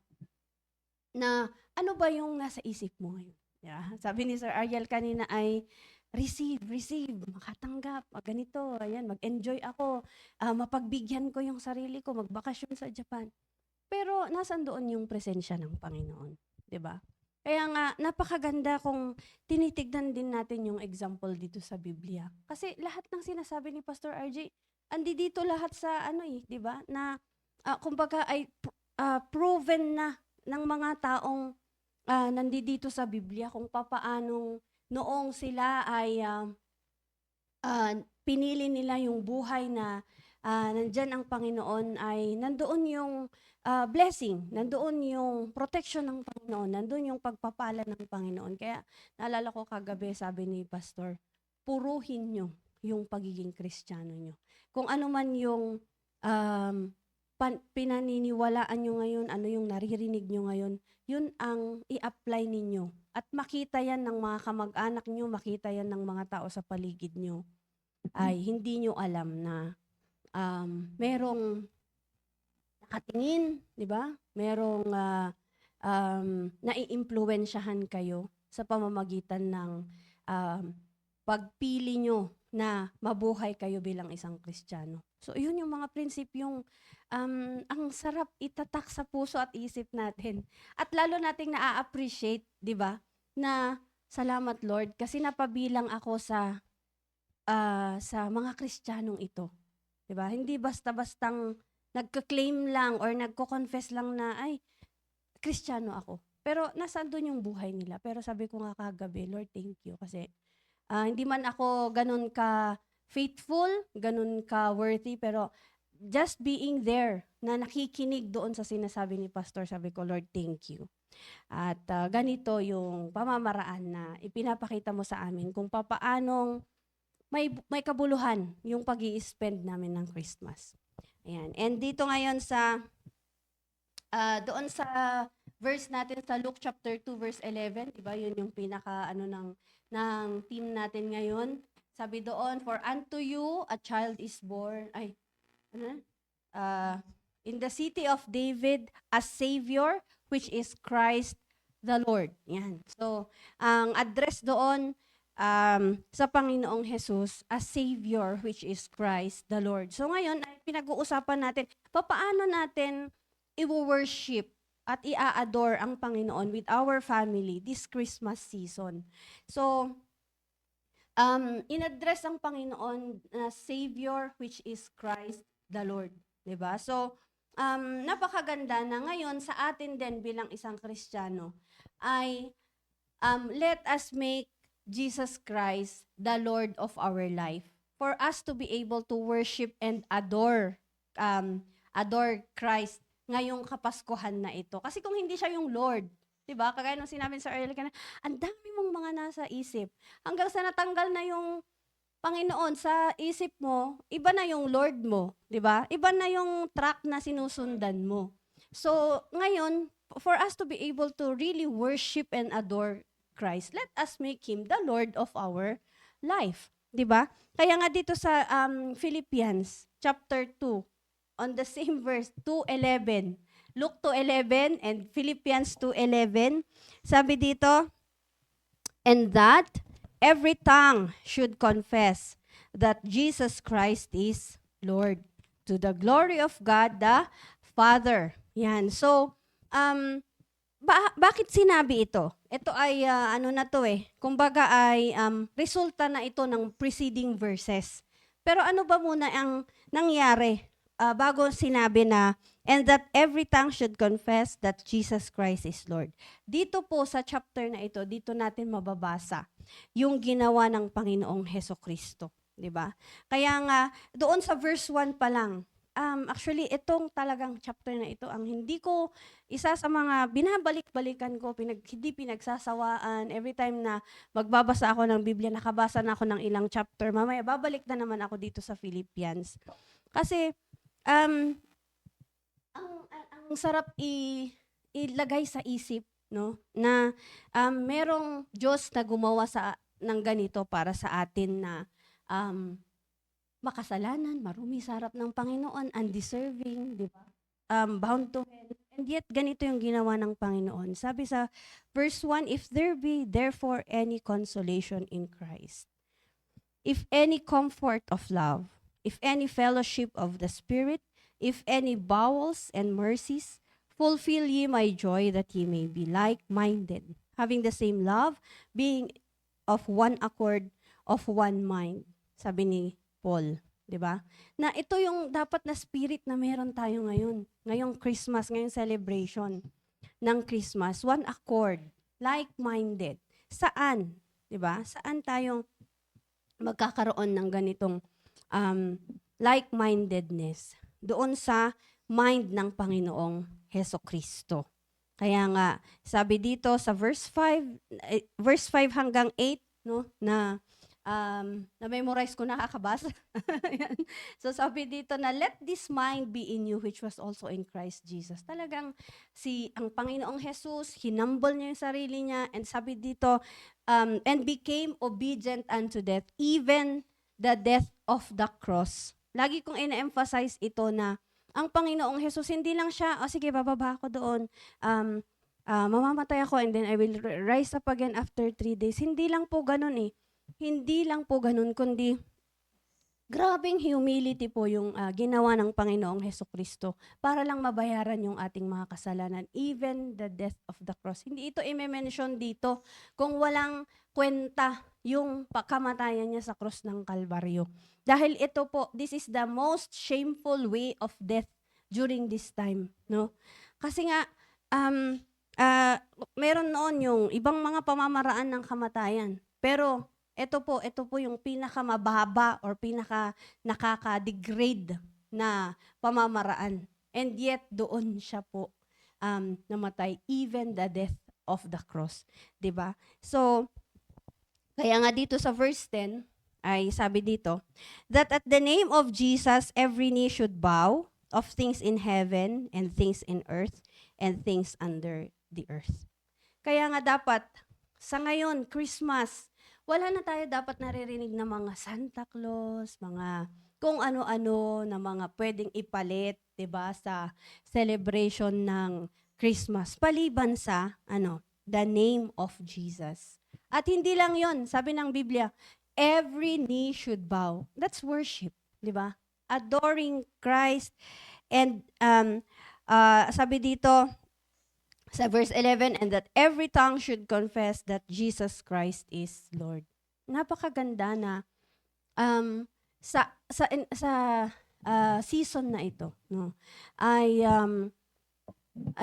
Na ano ba yung nasa isip mo ngayon? Yeah. Sabi ni Sir Ariel kanina ay, receive, makatanggap, ganito, ayan, mag-enjoy ako, mapagbigyan ko yung sarili ko, magbakasyon sa Japan. Pero nasan doon yung presensya ng Panginoon? 'Di ba? Kaya nga, napakaganda kung tinitignan din natin yung example dito sa Biblia. Kasi lahat ng sinasabi ni Pastor RJ, andi dito lahat sa di ba? Na kumbaga ay proven na ng mga taong nandito sa Biblia kung papaanong noong sila ay pinili nila yung buhay na nandyan ang Panginoon ay nandoon yung blessing, nandoon yung protection ng Panginoon, nandoon yung pagpapala ng Panginoon. Kaya naalala ko kagabi, sabi ni Pastor, puruhin nyo yung pagiging Kristiyano nyo. Kung ano man yung pinaniniwalaan nyo ngayon, ano yung naririnig nyo ngayon, yun ang i-apply ninyo. At makita yan ng mga kamag-anak nyo, makita yan ng mga tao sa paligid nyo. Ay hindi nyo alam na merong nakatingin, di ba? Merong nai-impluwensyahan kayo sa pamamagitan ng pagpili nyo na mabuhay kayo bilang isang Kristiyano. So, yun yung mga prinsipyong ang sarap itatak sa puso at isip natin. At lalo nating na-appreciate, di ba? Na, salamat Lord, kasi napabilang ako sa mga Kristiyanong ito. Di ba? Hindi basta-bastang nagka-claim lang or nagko-confess lang na, ay, Kristiyano ako. Pero nasaan doon yung buhay nila. Pero sabi ko nga kagabi, Lord, thank you. Kasi hindi man ako ganun ka faithful, ganun ka worthy, pero just being there, na nakikinig doon sa sinasabi ni Pastor, sabi ko, Lord, thank you. At ganito yung pamamaraan na ipinapakita mo sa amin kung papaanong may kabuluhan yung pag-i-spend namin ng Christmas. Ayan. And dito ngayon sa doon sa verse natin sa Luke chapter 2 verse 11, 'di ba? Yun yung pinaka ng team natin ngayon. Sabi doon, for unto you a child is born. In the city of David a savior which is Christ the Lord. Yan. So, ang address doon sa Panginoong Jesus as Savior, which is Christ the Lord. So ngayon, ay pinag-uusapan natin, paano natin i-worship at i-adore ang Panginoon with our family this Christmas season. So, in-address ang Panginoon na Savior, which is Christ the Lord. 'Di ba? So, napakaganda na ngayon sa atin din bilang isang Kristiyano ay let us make Jesus Christ the Lord of our life. For us to be able to worship and adore Christ ngayong Kapaskuhan na ito. Kasi kung hindi siya yung Lord, 'di ba? Kagaya nung sinabi sa earlier kanina, ang dami mong mga nasa isip. Hanggang sa natanggal na yung Panginoon sa isip mo, iba na yung Lord mo, 'di ba? Iba na yung track na sinusundan mo. So, ngayon, for us to be able to really worship and adore Christ, let us make Him the Lord of our life. 'Di ba? Kaya nga dito sa Philippians chapter 2, on the same verse, 2:11, Luke 2:11 and Philippians 2:11, sabi dito, and that every tongue should confess that Jesus Christ is Lord, to the glory of God the Father. Yan. So, bakit sinabi ito? Ito ay, kumbaga ay resulta na ito ng preceding verses. Pero ano ba muna ang nangyari bago sinabi na, and that every tongue should confess that Jesus Christ is Lord. Dito po sa chapter na ito, dito natin mababasa yung ginawa ng Panginoong Hesukristo. 'Di ba? Kaya nga, doon sa verse 1 pa lang, actually, itong talagang chapter na ito, ang hindi ko, isa sa mga binabalik-balikan ko, hindi pinagsasawaan, every time na magbabasa ako ng Biblia, nakabasa na ako ng ilang chapter, mamaya babalik na naman ako dito sa Philippians. Kasi, ang sarap ilagay sa isip, no, na merong Diyos na gumawa ng ganito para sa atin na makasalanan, marumi sa harap ng Panginoon, undeserving, di ba? Bound to hell. And yet, ganito yung ginawa ng Panginoon. Sabi sa verse 1, if there be therefore any consolation in Christ, if any comfort of love, if any fellowship of the Spirit, if any bowels and mercies, fulfill ye my joy that ye may be like-minded, having the same love, being of one accord, of one mind. Sabi ni Paul, 'di ba? Na ito yung dapat na spirit na meron tayo ngayon. Ngayong Christmas, ngayong celebration ng Christmas, one accord, like-minded. Saan? 'Di ba? Saan tayo magkakaroon ng ganitong like-mindedness? Doon sa mind ng Panginoong Hesukristo. Kaya nga, sabi dito sa verse 5 hanggang 8, no, na-memorize ko, nakakabasa. So sabi dito na, let this mind be in you which was also in Christ Jesus. Talagang ang Panginoong Jesus, hinumble niya yung sarili niya, and sabi dito, and became obedient unto death, even the death of the cross. Lagi kong ina-emphasize ito na ang Panginoong Jesus, hindi lang siya, sige, bababa ako doon, mamamatay ako and then I will rise up again after 3 days. Hindi lang po ganun eh. Hindi lang po ganun, kundi grabing humility po yung ginawa ng Panginoong Hesukristo para lang mabayaran yung ating mga kasalanan, even the death of the cross. Hindi ito i-mention dito kung walang kwenta yung kamatayan niya sa cross ng Kalbaryo. Dahil ito po, this is the most shameful way of death during this time, no? Kasi nga, meron noon yung ibang mga pamamaraan ng kamatayan. Pero ito po yung pinakamababa or nakaka-degrade na pamamaraan. And yet, doon siya po namatay, even the death of the cross. 'Di ba? So, kaya nga dito sa verse 10, ay sabi dito, that at the name of Jesus, every knee should bow, of things in heaven, and things in earth, and things under the earth. Kaya nga dapat, sa ngayon, Christmas, wala na tayo dapat naririnig na mga Santa Claus, mga kung ano-ano na mga pwedeng ipalit, 'di ba, sa celebration ng Christmas. Paliban sa the name of Jesus. At hindi lang yon, sabi ng Biblia, every knee should bow. That's worship, di ba? Adoring Christ. And sabi dito sa verse 11, and that every tongue should confess that Jesus Christ is Lord. Napakaganda na sa season na ito, no, ay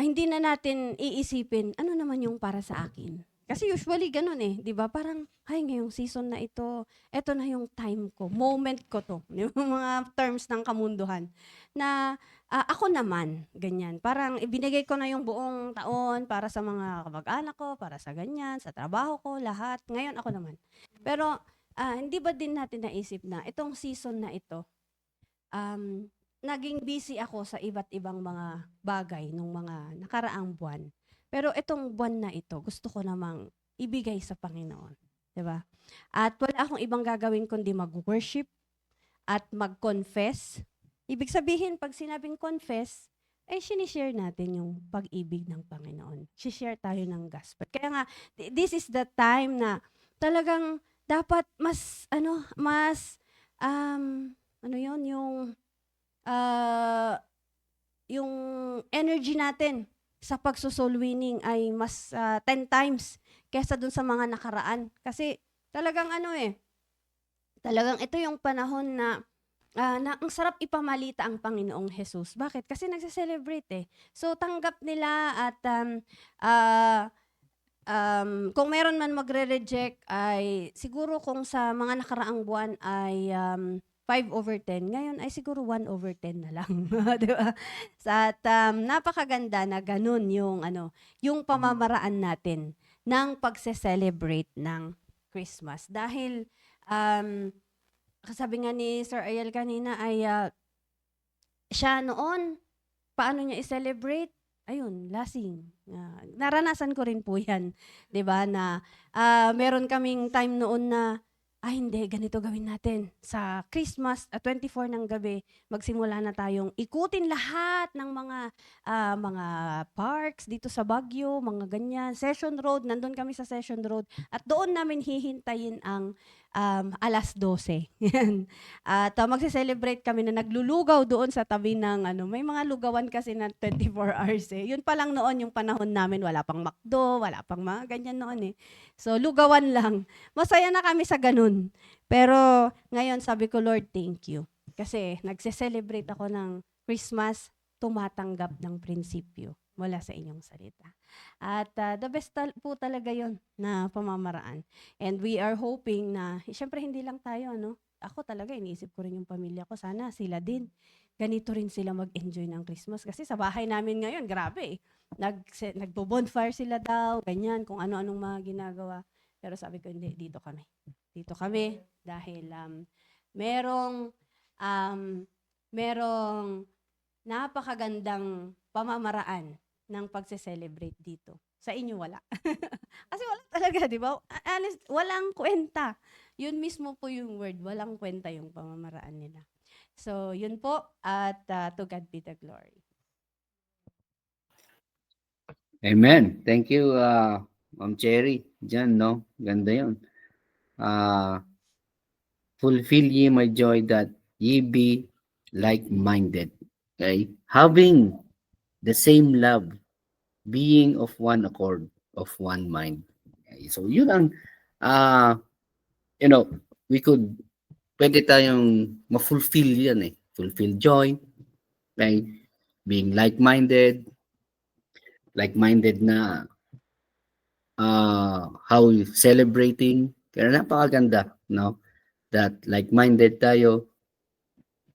hindi na natin iisipin, ano naman yung para sa akin? Kasi usually ganun eh, di ba? Parang, ay, ngayong season na ito, eto na yung time ko, moment ko to. Yung mga terms ng kamunduhan. Na ako naman, ganyan. Parang ibinigay ko na yung buong taon para sa mga kamag-anak ko, para sa ganyan, sa trabaho ko, lahat. Ngayon ako naman. Pero, hindi ba din natin naisip na itong season na ito, naging busy ako sa iba't ibang mga bagay nung mga nakaraang buwan. Pero itong buwan na ito, gusto ko namang ibigay sa Panginoon. 'Di ba? At wala akong ibang gagawin kundi mag-worship at mag-confess. Ibig sabihin, pag sinabing confess, sinishare natin yung pag-ibig ng Panginoon. Share tayo ng gospel. Kaya nga, this is the time na talagang dapat yung energy natin sa pagso-soul winning ay mas 10 times kaysa dun sa mga nakaraan. Kasi talagang talagang ito yung panahon na ang sarap ipamalita ang Panginoong Jesus. Bakit? Kasi nagse-celebrate eh. So tanggap nila at kung meron man magre-reject ay siguro kung sa mga nakaraang buwan ay 5/10, ngayon ay siguro 1/10 na lang, 'di ba? At napakaganda na ganun yung pamamaraan natin ng pagse-celebrate ng Christmas. Dahil sabi nga ni Sir Ariel kanina ay siya noon, paano niya i-celebrate? Ayun, lasing. Naranasan ko rin po 'yan, 'di ba? Na meron kaming time noon na hindi, ganito gawin natin. Sa Christmas, 24 ng gabi, magsimula na tayong ikutin lahat ng mga parks dito sa Baguio, mga ganyan. Session Road, nandun kami sa Session Road. At doon namin hihintayin ang 12:00. Yan. At magse-celebrate kami na naglulugaw doon sa tabi ng may mga lugawan kasi na 24 hours eh. Yun pa lang noon yung panahon namin, wala pang McDo, wala pang mga ganyan noon eh. So lugawan lang. Masaya na kami sa ganun. Pero ngayon sabi ko, Lord, thank you. Kasi nagse-celebrate ako ng Christmas, tumatanggap ng prinsipyo mula sa inyong salita. At the best po talaga yon na pamamaraan. And we are hoping na, syempre hindi lang tayo, ako talaga, iniisip ko rin yung pamilya ko. Sana sila din. Ganito rin sila mag-enjoy ng Christmas. Kasi sa bahay namin ngayon, grabe eh. Nagbo-bonfire sila daw, ganyan, kung ano-anong mga ginagawa. Pero sabi ko, hindi, dito kami. Dito kami dahil merong napakagandang pamamaraan ng pagse-celebrate dito. Sa inyo wala. Kasi wala talaga, di ba? Honest, walang kwenta. Yun mismo po yung word, walang kwenta yung pamamaraan nila. So, yun po, at to God be the glory. Amen. Thank you, Ma'am Cherry. Diyan, no? Ganda yun. Fulfill ye my joy that ye be like-minded. Okay? Having the same love, being of one accord, of one mind. Okay? So, yun ang, pwede tayong ma-fulfill yan eh. Fulfill joy, okay? Being like-minded na how celebrating. Kaya napakaganda, no? That like-minded tayo,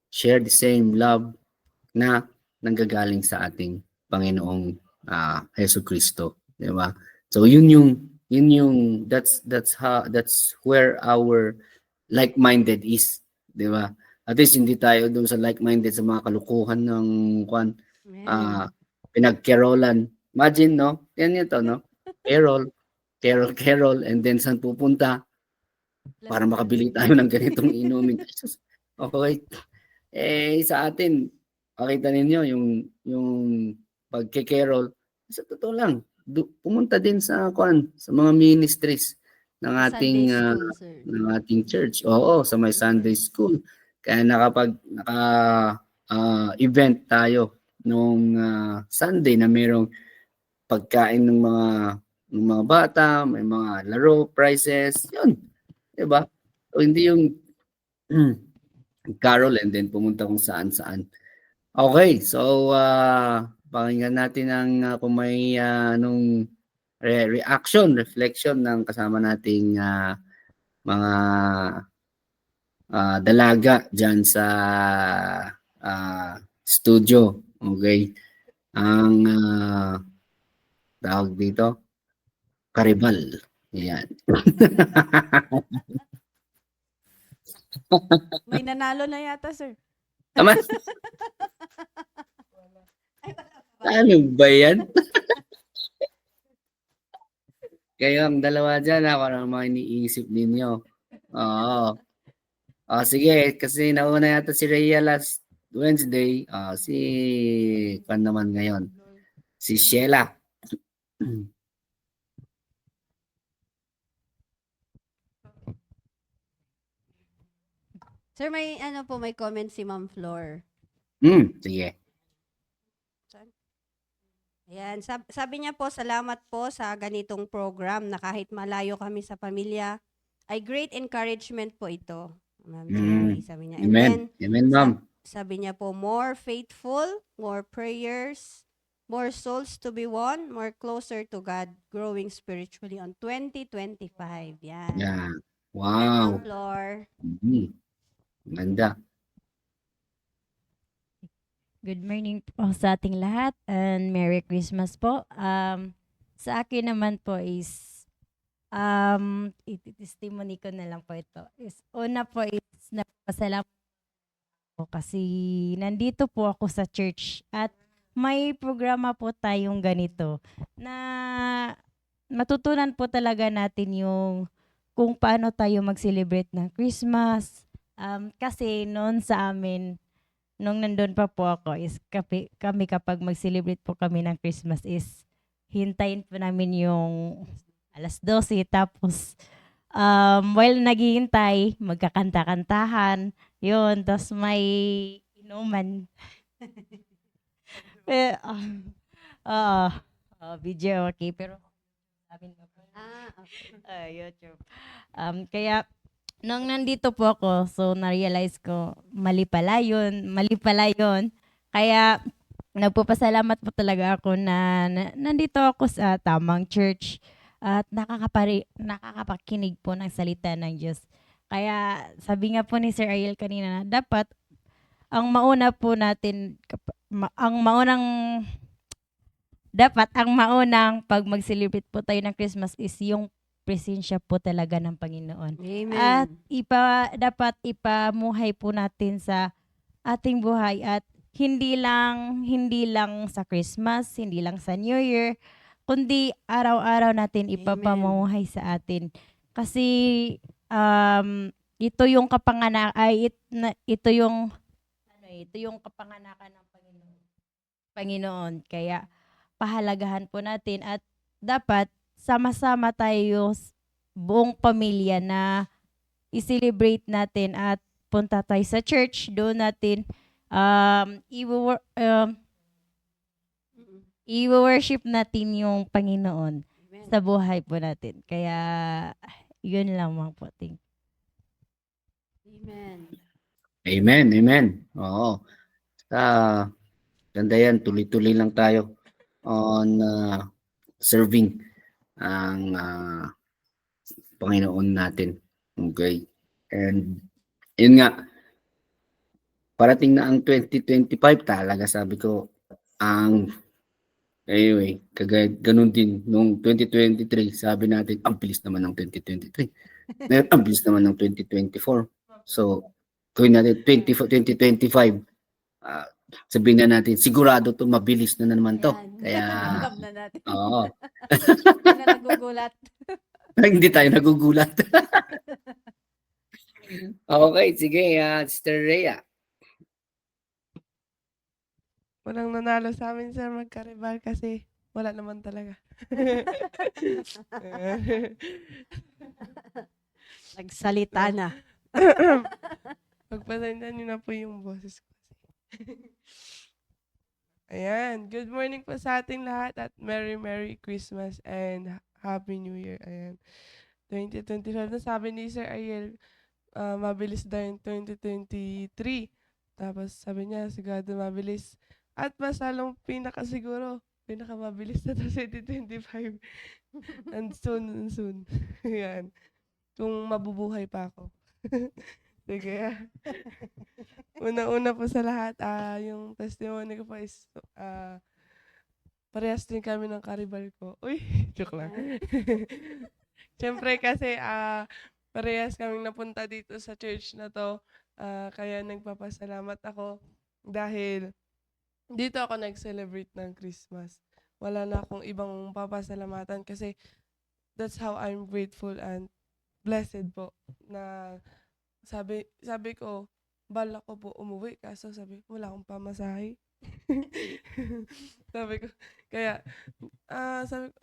share the same love na nanggagaling sa ating Panginoong Hesus Kristo, di ba? So yun yung that's where our like-minded is, di ba? At least hindi tayo doon sa like-minded sa mga kalukuhan ng pinag-carolan. Imagine, no? Yan ito, no? Carol, and then saan pupunta? Para makabili tayo ng ganitong inumin. Okay. Sa atin, makita ninyo yung pagke-carol, sa totoo lang, pumunta din sa sa mga ministries ng ating Sunday school, sir. church. Oo, sa may Sunday school. Kaya event tayo nung Sunday na mayroong pagkain ng mga bata, may mga laro, prizes, yun. 'Di ba? So, hindi yung carol and then pumunta kung saan-saan. Okay, so pakinggan natin ang kung may reflection ng kasama nating mga dalaga dyan sa studio. Okay. Ang tawag dito, karibal. Yan. May nanalo na yata, sir. Tama? Ano ba yan? Kayo ang dalawa dyan, ako ang mga iniisip ninyo. Oo. Sige, kasi nauna yata si Rhea last Wednesday. Pan naman ngayon. Si Sheila. Sir, may may comment si Ma'am Flor. Sige. Ayan, sabi niya po, salamat po sa ganitong program na kahit malayo kami sa pamilya, ay great encouragement po ito. Ma'am Joey, sabi niya. And then, Amen, ma'am. sabi niya po, more faithful, more prayers, more souls to be won, more closer to God, growing spiritually on 2025. Yan. Yeah. Ma'am Wow. Flor. Ganda. Good morning po sa ating lahat and Merry Christmas po. Sa akin naman po is testimony ko na lang po ito. Una po is napasalamat po kasi nandito po ako sa church at may programa po tayong ganito na matutunan po talaga natin yung kung paano tayo mag-celebrate ng Christmas. Kasi noon sa amin, nung nandun pa po ako, is kami kapag mag-celebrate po kami ng Christmas is hintayin po namin yung alas 12 tapos while naghihintay, magkakanta-kantahan, yun, tapos may inuman. Video, okay, pero sabi mo po. Okay. YouTube. Kaya, nung nandito po ako, so na-realize ko, mali pala yun. Kaya, nagpapasalamat po talaga ako na nandito ako sa tamang church at nakakapakinig po ng salita ng Diyos. Kaya, sabi nga po ni Sir Ariel kanina na dapat, ang maunang pag mag-celebrate po tayo ng Christmas is yung presensya po talaga ng Panginoon. Amen. At dapat ipamuhay po natin sa ating buhay at hindi lang sa Christmas, hindi lang sa New Year, kundi araw-araw natin ipapamuhay sa atin. Kasi ito yung ito yung kapanganakan ng Panginoon. Kaya pahalagahan po natin at dapat sama-sama tayo buong pamilya na i-celebrate natin at punta tayo sa church, doon natin i-worship natin yung Panginoon sa buhay po natin. Kaya yun lang mga po. Amen. Amen. Oo. Ganda yan, tuloy-tuloy lang tayo on serving ang Panginoon natin. Okay. And yun nga, parating na ang 2025 talaga, sabi ko, anyway, ganun din nung 2023, sabi natin, ang bilis naman ng 2023. Ngayon, ang bilis naman ng 2024. So, gawin natin 2025. Sabihin na natin, sigurado to, mabilis na naman to. Ayan. Kaya, Alam na natin. oo. Hindi na nagugulat. Hindi tayo nagugulat. Okay, sige, Sister Rhea. Walang nanalo sa amin, sir, magkaribal kasi Wala naman talaga. Nagsalita na. Pagpasensya niyo na po yung boses ko. Ayan. Good morning po sa ating lahat at Merry Christmas and Happy New Year. Ayan. 2025 na sabi ni Sir Ariel, mabilis daw yung 2023. Tapos sabi niya, sigurado mabilis. At mas lalong pinakamabilis na to 2025. And soon. Ayan. Kung mabubuhay pa ako. Sige. Una-una po sa lahat, yung testimony ko pa is, parehas din kami ng karibal ko. Uy, joke lang. Siyempre kasi, parehas kaming napunta dito sa church na to, kaya nagpapasalamat ako dahil dito ako nag-celebrate ng Christmas. Wala na akong ibang papasalamatan kasi that's how I'm grateful and blessed po na sabi ko, balak ko po umuwi kaso sabi ko, wala akong pamasahe. Sabi ko, kaya, sabi ko,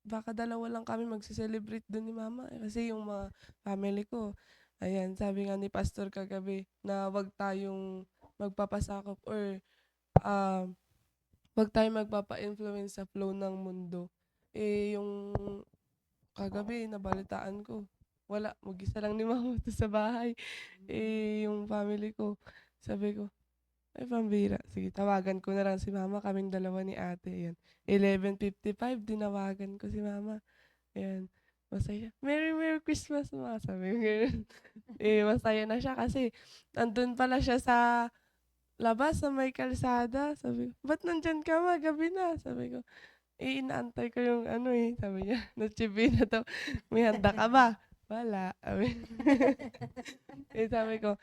baka dalawa lang kami magse-celebrate doon ni Mama. Kasi yung mga family ko, ayan, sabi nga ni Pastor kagabi na wag tayong magpapasakop or wag tayong magpapa-influence sa flow ng mundo. Yung kagabi, nabalitaan ko, wala, mag-isa lang ni Mama to sa bahay. Yung family ko, sabi ko, ay pambira. Sige, tawagan ko na lang si Mama, kaming dalawa ni ate. Ayan. 11:55, dinawagan ko si Mama. Ayan. Masaya. Merry Christmas, Mama. Sabi ko gano'n. Masaya na siya kasi andun pala siya sa labas sa may kalsada. Sabi ko, ba't nandyan ka, Ma? Gabi na. Sabi ko, inaantay ko yung sabi niya, na-chibi na to. May handa ka ba? Wala. Sabi ko,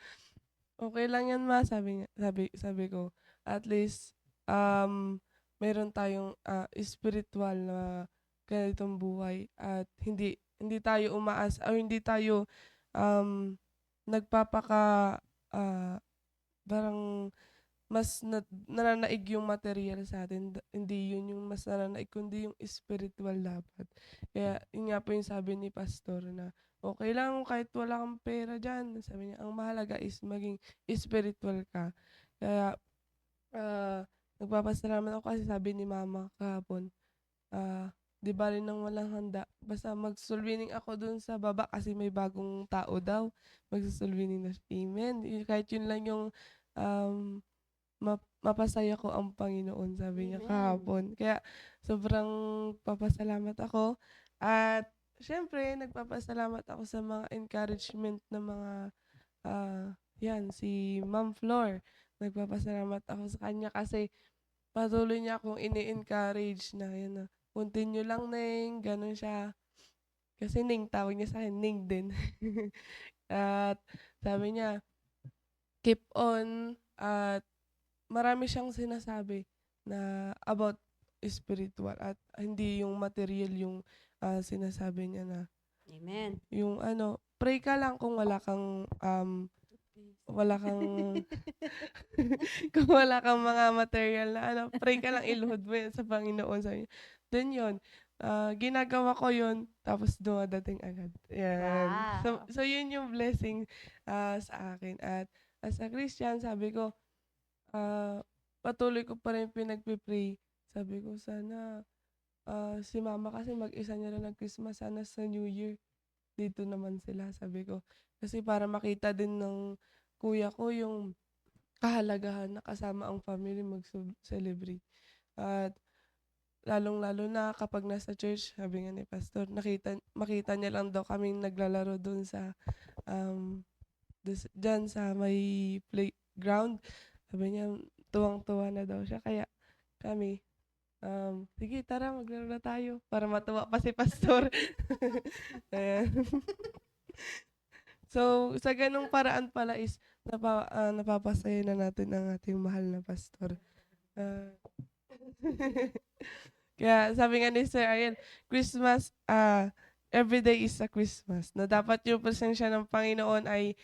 okay lang yan, Ma. Sabi ko, at least, meron tayong spiritual na ganitong buhay at hindi tayo umaas o hindi tayo nagpapaka parang mas nananaig yung material sa atin. Hindi yun yung mas nananaig, kundi yung spiritual dapat. Kaya yun nga po yung sabi ni Pastor na okay lang kahit wala kang pera dyan. Sabi niya, ang mahalaga is maging spiritual ka. Kaya nagpapasalamat ako kasi sabi ni Mama kahapon, di ba rin nang walang handa. Basta magsulwining ako dun sa baba kasi may bagong tao daw. Magsusulwining na siya. Amen. Kahit yun lang yung mapasaya ko ang Panginoon, sabi niya Amen. kahapon. Kaya sobrang papasalamat ako. At syempre, nagpapasalamat ako sa mga encouragement ng mga, si Ma'am Flor. Nagpapasalamat ako sa kanya kasi patuloy niya akong ini-encourage na, yan na, continue lang, Neng, ganun siya. Kasi Ning, tawag niya sa akin, Ning din. At sabi niya, keep on, at marami siyang sinasabi na about spiritual at hindi yung material yung sinasabi niya na Amen. yung pray ka lang kung wala kang kung wala kang mga material na pray ka lang, iluhod mo yan sa Panginoon. Sabi niya. Then yun, ginagawa ko yun, tapos dumadating agad. Yan. Wow. So yun yung blessing sa akin. At as a Christian, sabi ko, patuloy ko pa rin pinagpipray. Sabi ko, sana si Mama kasi mag-isa niya lang nag-Christmas, sana sa New Year, dito naman sila, sabi ko. Kasi para makita din ng kuya ko yung kahalagahan na kasama ang family mag-celebrate. At lalong-lalo na kapag nasa church, sabi nga ni Pastor, makita niya lang daw kaming naglalaro doon sa dyan sa may playground. Sabi niya, tuwang-tuwa na daw siya. Kaya kami, sige, tara, maglaro na tayo para matuwa pa si Pastor. Ayan. So, sa ganung paraan pala is napapasaya na natin ang ating mahal na Pastor. Kaya sabi nga ni Sir Ariel, Christmas, every day is a Christmas. Na dapat yung presensya ng Panginoon ay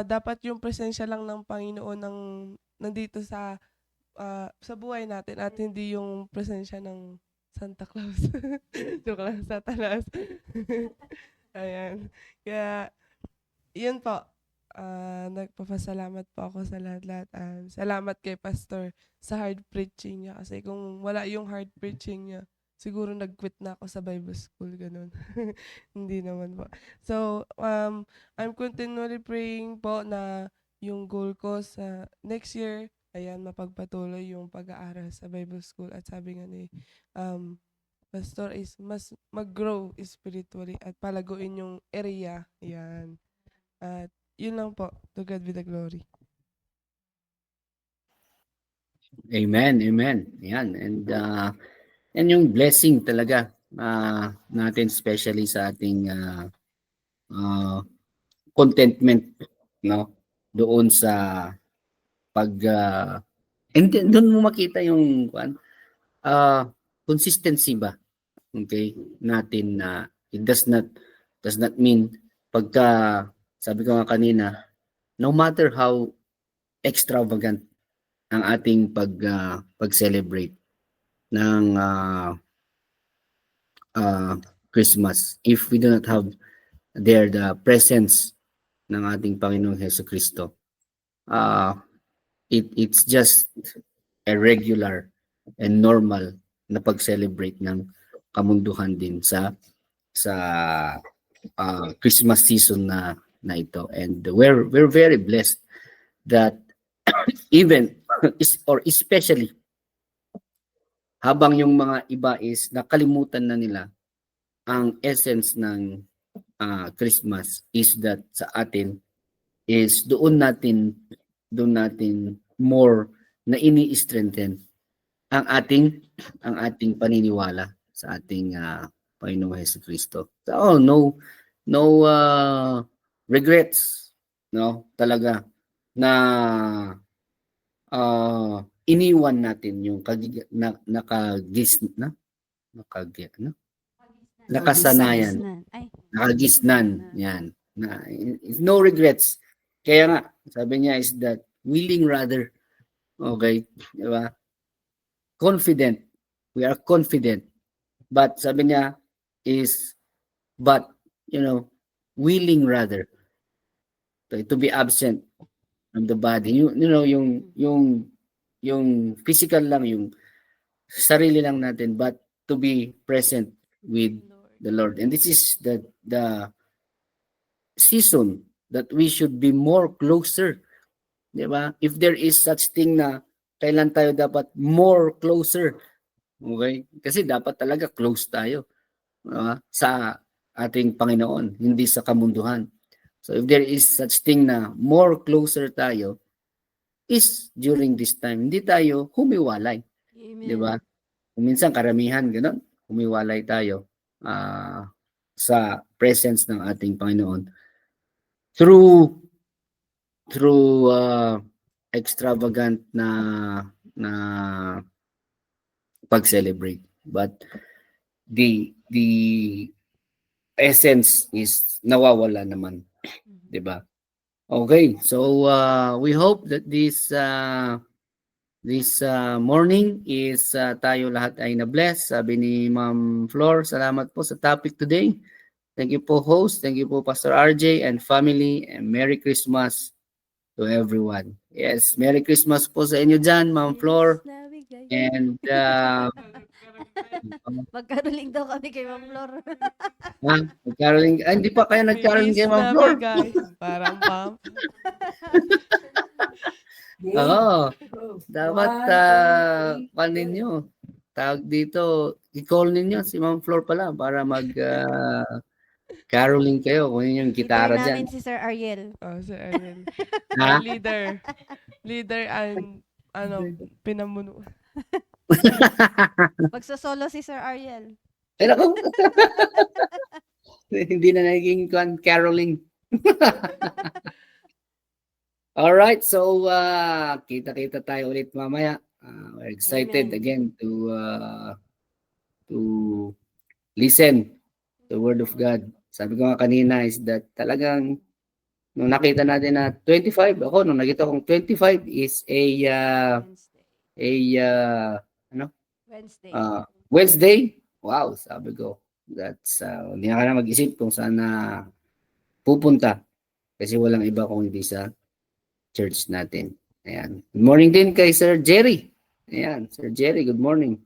dapat yung presensya lang ng Panginoon nandito sa sa buhay natin at hindi yung presensya ng Santa Claus. Joke lang, Satanas. Ayan. Kaya, yun po. Nagpapasalamat po ako sa lahat-lahat. Salamat kay Pastor sa hard preaching niya. Kasi kung wala yung hard preaching niya, siguro nag-quit na ako sa Bible school. Ganun. Hindi naman po. So, I'm continually praying po na yung goal ko sa next year, ayan, mapagpatuloy yung pag-aaral sa Bible school. At sabi nga ni Pastor is mas mag-grow spiritually at palaguin yung area. Yan. At yun lang po. To God be the glory. Amen, amen. Yan. And yung blessing talaga natin, especially sa ating contentment, no? Doon sa pag and doon mo makita yung consistency ba, okay, natin na it does not mean pagka sabi ko nga kanina, no matter how extravagant ang ating pag-celebrate ng Christmas, if we do not have there the presence ng ating Panginoong Hesukristo, it's just a regular and normal na pag-celebrate ng kamunduhan din sa Christmas season na ito. And we're very blessed that even or especially habang yung mga iba is nakalimutan na nila ang essence ng Christmas, is that sa atin is doon natin more na ini-strengthen ang ating paniniwala sa ating Panginoong Hesukristo. So no regrets, no, talaga na iniwan natin yung nakasanayan, Ay, nakagisnan, yan. No regrets. Kaya nga, sabi niya is that willing rather, okay, di ba? Confident. We are confident. But sabi niya is, but, willing rather to be absent from the body. Yung physical lang, yung sarili lang natin, but to be present with the Lord. And this is the season that we should be more closer. Di ba? If there is such thing na kailan tayo dapat more closer. Okay? Kasi dapat talaga close tayo sa ating Panginoon, hindi sa kamunduhan. So if there is such thing na more closer tayo, is during this time. Hindi tayo humiwalay. amen. Di ba? Minsan karamihan, gano'n, humiwalay tayo sa presence ng ating Panginoon through extravagant na pag-celebrate. But the essence is nawawala naman, 'di ba? Okay, so we hope that this morning is tayo lahat ay na-bless. Sabi ni Ma'am Flor, salamat po sa topic today. Thank you po host, thank you po Pastor RJ and family, and Merry Christmas to everyone. Yes, Merry Christmas po sa inyo dyan, Ma'am Flor. And Magkaroling daw kami kay Ma'am Flor. nagkaroling, hindi pa kayo nagkaroling kay Ma'am Flor. Guys. Parang pump. Oo. Dapat panin nyo. Tawag dito, i-call ninyo si Ma'am Flor pala para mag caroling kayo. Kunin yung gitara Ito'y dyan. namin si Sir Ariel. Oh, Sir Ariel. Ha? Leader and pinamuno. Magsosolo si Sir Ariel. Ay, naku. Hindi na naging caroling. Alright, so kita-kita tayo ulit mamaya. We're excited Amen. again to listen the word of God. Sabi ko nga kanina is that talagang nung nakita natin na 25, ako nung nakita kong 25 is a Wednesday. ano, Wednesday. Wednesday. Wow, sabi ko. That's, hindi na ka na mag-isip kung saan na pupunta. Kasi walang iba kung hindi sa church natin. Ayan. Good morning din kay Sir Jerry. Ayan, Sir Jerry, good morning.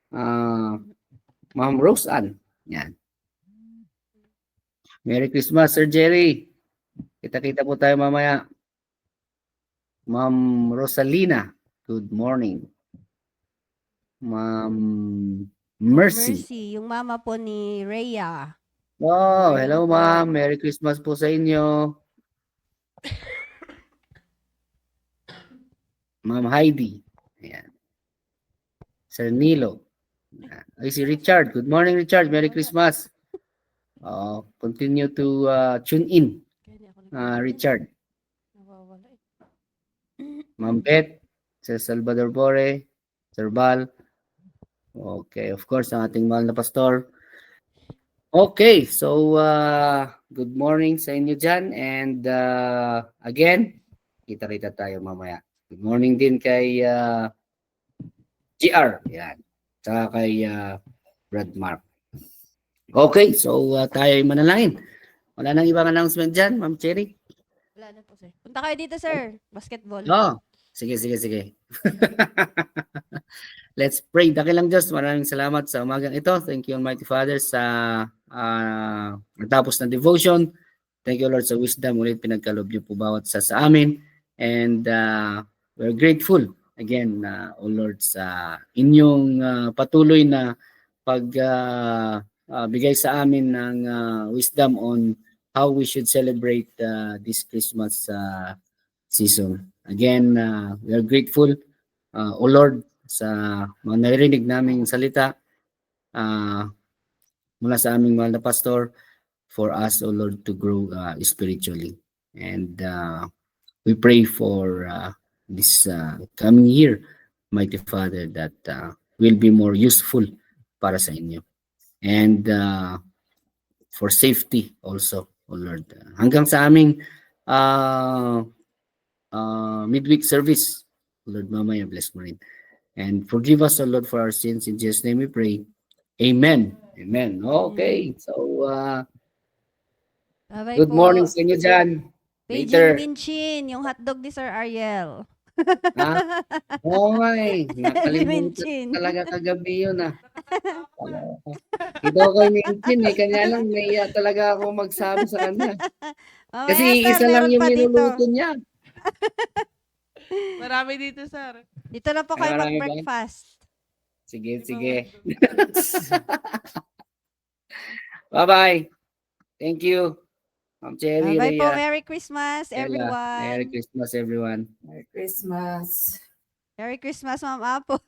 Ma'am Rose Ann. Ayan. Merry Christmas, Sir Jerry. Kita-kita po tayo mamaya. Ma'am Rosalina, good morning. Ma'am Mercy. Yung mama po ni Rhea. Oh, Morning hello po. ma'am. Merry Christmas po sa inyo. Ma'am Heidi. Ayan. Sir Nilo. Ay, si Richard. Good morning, Richard. Merry Christmas. Continue to tune in, Richard. Nawawala eh. Ma'am Beth, Sir Salvador Bore, Sir Val. Okay, of course, ang ating mahal na pastor. Okay, so good morning sa inyo dyan. And again, kita-kita tayo mamaya. Good morning din kay GR. Yan. Saka kay Brad Mark. Okay, so tayo ay manalangin. Wala nang ibang announcement dyan, Ma'am Cherry? Wala na po, sir. Punta kayo dito, sir. Basketball. Oh, sige. Let's pray. Dakilang Diyos, maraming salamat sa umagang ito. Thank you, Almighty Father, sa natapos na devotion. Thank you, Lord, sa wisdom. Ulit pinagkalob niyo po bawat sa amin. And we're grateful again, O Lord, sa inyong patuloy na pagbigay sa amin ng wisdom on how we should celebrate this Christmas season. Again, we are grateful, O Lord, sa mga narinig naming salita mula sa aming mahal na pastor for us, O Lord, to grow spiritually. And we pray for this coming year, Mighty Father, that will be more useful para sa inyo. And for safety also, O Lord. Hanggang sa aming midweek service, Lord, mamaya bless mo rin. And forgive us, O Lord, for our sins. In Jesus' name we pray. Amen. Amen. Okay. So, Bye-bye good po. morning sa inyo dyan. Paging Later. Minchin, yung hotdog ni Sir Ariel. Ha? Oo nga eh. Nakalimutan Minchin. talaga kagabi yun ah. Ito ko Minchin eh. Kanya lang naiya talaga ako magsabi sa kanya. Mamaya, Kasi sir, isa lang meron yung pa dito. niluluto niya. Marami dito, sir. Dito na po Ay, kayo marami ba? mag-breakfast. Sige. Bye-bye. Thank you. Ma'am Cherry, Bye-bye po. Rhea, Merry Christmas, Ella. everyone. Merry Christmas, everyone. Merry Christmas. Merry Christmas, Ma'am Apple.